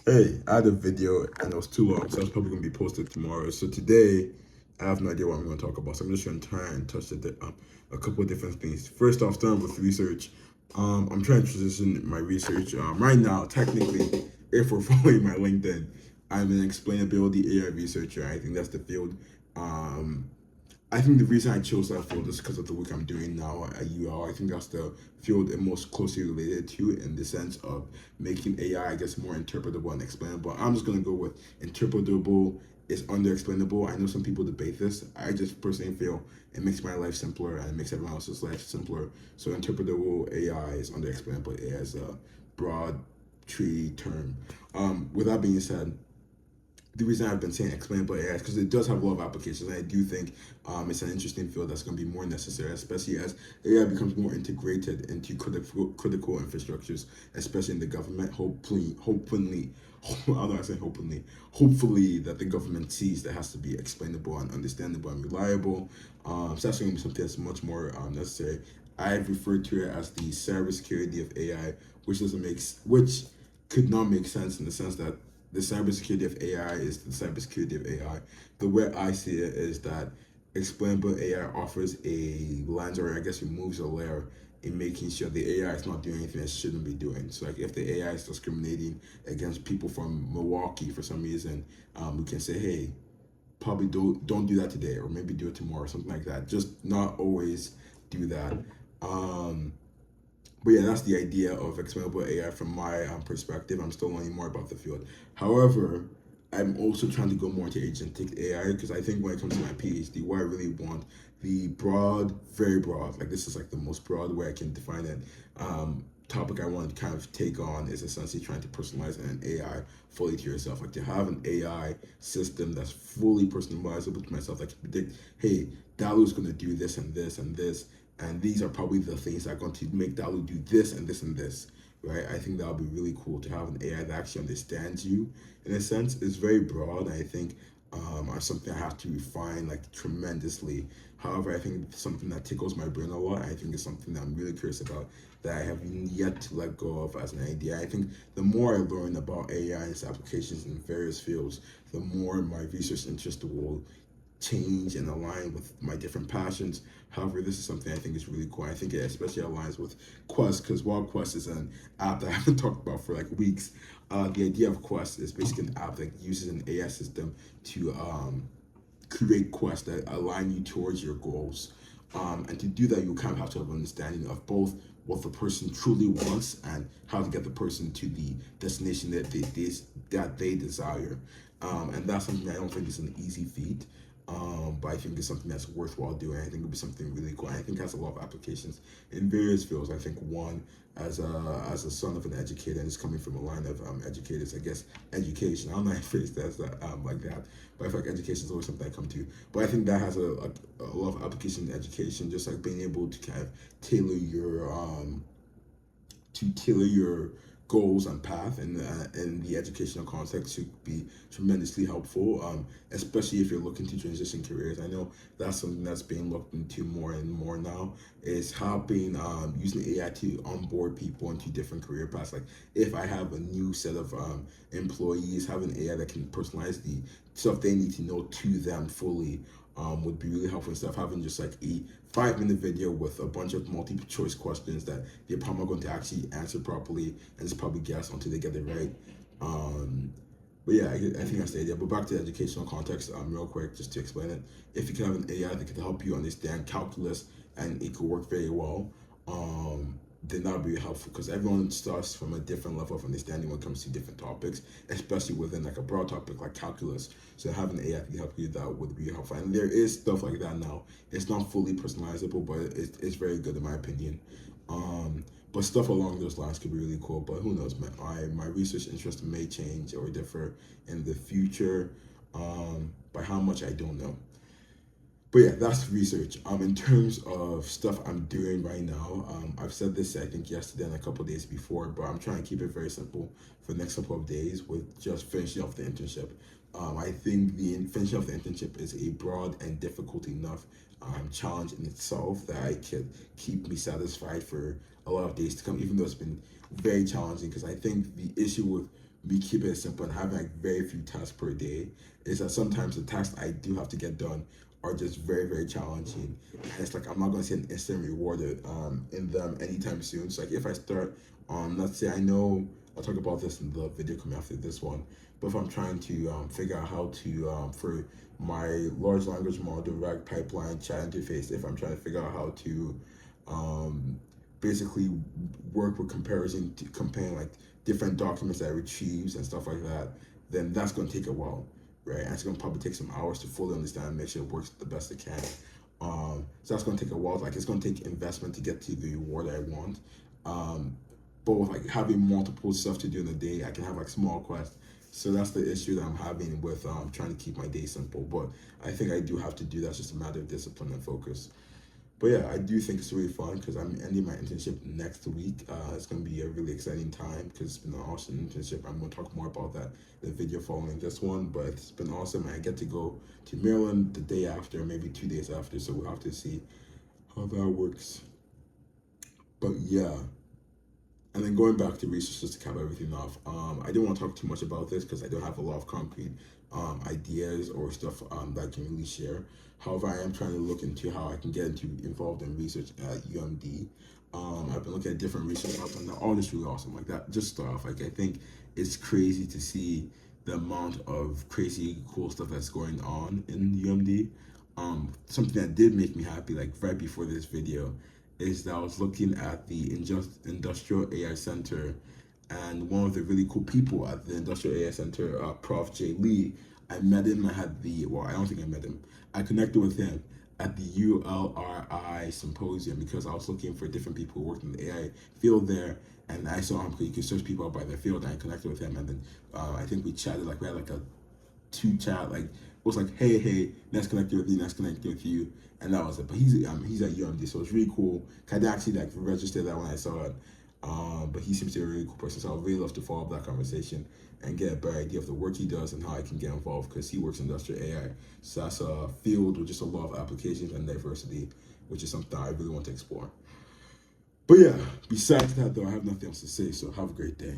Hey, I had a video and it was too long, so it's probably gonna be posted tomorrow. So today, I have no idea what I'm gonna talk about. So I'm just gonna try and touch a couple of different things. First off, starting with research. I'm trying to transition my research. Right now, technically, if we're following my LinkedIn, I'm an explainability AI researcher. I think that's the field. Um, I think the reason I chose that field is because of the work I'm doing now at UL. I think that's the field I'm most closely related to in the sense of making AI, I guess, more interpretable and explainable. I'm just gonna go with interpretable is under explainable. I know some people debate this. I just personally feel it makes my life simpler and it makes everyone else's life simpler. So interpretable AI is under explainable AI as a broad tree term. With that being said, the reason I've been saying explainable AI is because it does have a lot of applications. And I do think it's an interesting field that's going to be more necessary, especially as AI becomes more integrated into critical infrastructures, especially in the government. I don't know, I say hopefully that the government sees that has to be explainable and understandable and reliable. So that's going to be something that's much more necessary. I've referred to it as the cybersecurity of AI, which could not make sense in the sense that the cybersecurity of AI is the cybersecurity of AI. The way I see it is that explainable AI offers a lens, or I guess removes a layer in making sure the AI is not doing anything it shouldn't be doing. So, like, if the AI is discriminating against people from Milwaukee for some reason, we can say, hey, probably don't do that today, or maybe do it tomorrow, or something like that. Just not always do that. Um, but yeah, that's the idea of explainable AI from my perspective. I'm still learning more about the field. However, I'm also trying to go more into agentic AI because I think when it comes to my PhD, what I really want, the broad, very broad, like this is like the most broad way I can define it. Topic I want to kind of take on is essentially trying to personalize an AI fully to yourself. Like to have an AI system that's fully personalizable to myself that can predict, hey, Dalu's going to do this and this and this, and these are probably the things that are going to make Dalu do this and this and this, right? I think that would be really cool to have an AI that actually understands you in a sense. It's very broad, and I think something I have to refine like tremendously. However, I think it's something that tickles my brain a lot. I think it's something that I'm really curious about that I have yet to let go of as an idea. I think the more I learn about AI and its applications in various fields, the more my research interest will change and align with my different passions. However, this is something I think is really cool. I think it especially aligns with Quest because while Quest is an app that I haven't talked about for like weeks, the idea of Quest is basically an app that uses an AI system to create quests that align you towards your goals. And to do that, you kind of have to have an understanding of both what the person truly wants and how to get the person to the destination that they desire. And that's something I don't think is an easy feat. But I think it's something that's worthwhile doing. I think it'll be something really cool. And I think it has a lot of applications in various fields. I think one, as a son of an educator, and it's coming from a line of educators, I guess education. I don't know if it's that like that, but I feel like education is always something I come to. But I think that has a lot of application in education, just like being able to kind of tailor your tailor your goals and path in the educational context should be tremendously helpful, especially if you're looking to transition careers. I know that's something that's being looked into more and more now, is helping using AI to onboard people into different career paths. Like if I have a new set of employees, having AI that can personalize the stuff they need to know to them fully would be really helpful instead of having just like a 5 minute video with a bunch of multiple choice questions that they're probably going to actually answer properly and just probably guess until they get it right. Um, but yeah, I think that's the idea. But back to the educational context, real quick, just to explain it. If you can have an AI that can help you understand calculus and it could work very well, then that would be helpful because everyone starts from a different level of understanding when it comes to different topics, especially within like a broad topic like calculus. So having AI to help you that would be helpful. And there is stuff like that now. It's not fully personalizable, but it's very good in my opinion. But stuff along those lines could be really cool. But who knows, man? My research interest may change or differ in the future. By how much I don't know. But yeah, that's research. In terms of stuff I'm doing right now, I've said this I think yesterday and a couple of days before, but I'm trying to keep it very simple for the next couple of days with just finishing off the internship. I think the finishing off the internship is a broad and difficult enough challenge in itself that I could keep me satisfied for a lot of days to come, even though it's been very challenging. Because I think the issue with me keep it simple and having like very few tasks per day is that sometimes the tasks I do have to get done are just very, very challenging. And it's like I'm not gonna see an instant reward in them anytime soon. So like if I start let's say I know I'll talk about this in the video coming after this one, but if I'm trying to figure out how to for my large language model direct pipeline chat interface, if I'm trying to figure out how to basically work with comparison to comparing like different documents that it retrieves and stuff like that, then that's going to take a while, right? And it's going to probably take some hours to fully understand and make sure it works the best it can. So that's going to take a while. Like it's going to take investment to get to the reward I want. But with like having multiple stuff to do in a day, I can have like small quests. So that's the issue that I'm having with trying to keep my day simple. But I think I do have to do that. It's just a matter of discipline and focus. But yeah, I do think it's really fun because I'm ending my internship next week. It's going to be a really exciting time because it's been an awesome internship. I'm going to talk more about that in the video following this one, but it's been awesome. I get to go to Maryland the day after, maybe 2 days after, so we'll have to see how that works. But yeah, and then going back to research just to cap everything off, I didn't want to talk too much about this because I don't have a lot of concrete ideas or stuff that I can really share. However, I am trying to look into how I can get involved in research at UMD. I've been looking at different research out and they're all just really awesome. Like that, just stuff. Like I think it's crazy to see the amount of crazy cool stuff that's going on in UMD. Something that did make me happy, like right before this video, is that I was looking at the Industrial AI Center, and one of the really cool people at the Industrial AI Center, Prof. Jay Lee, I met him. I don't think I met him. I connected with him at the ULRI symposium because I was looking for different people who worked in the AI field there, and I saw him. You could search people out by their field, and I connected with him, and then I think we chatted. Like we had like a two chat. Like it was like, hey, let's connect with you, let's connect with you, and that was it. But he's at UMD, so it's really cool. I didn't actually like register that when I saw it. But he seems to be a really cool person, so I'd really love to follow up that conversation and get a better idea of the work he does and how I can get involved because he works in industrial AI. So that's a field with just a lot of applications and diversity, which is something I really want to explore. But yeah, besides that though, I have nothing else to say, so have a great day.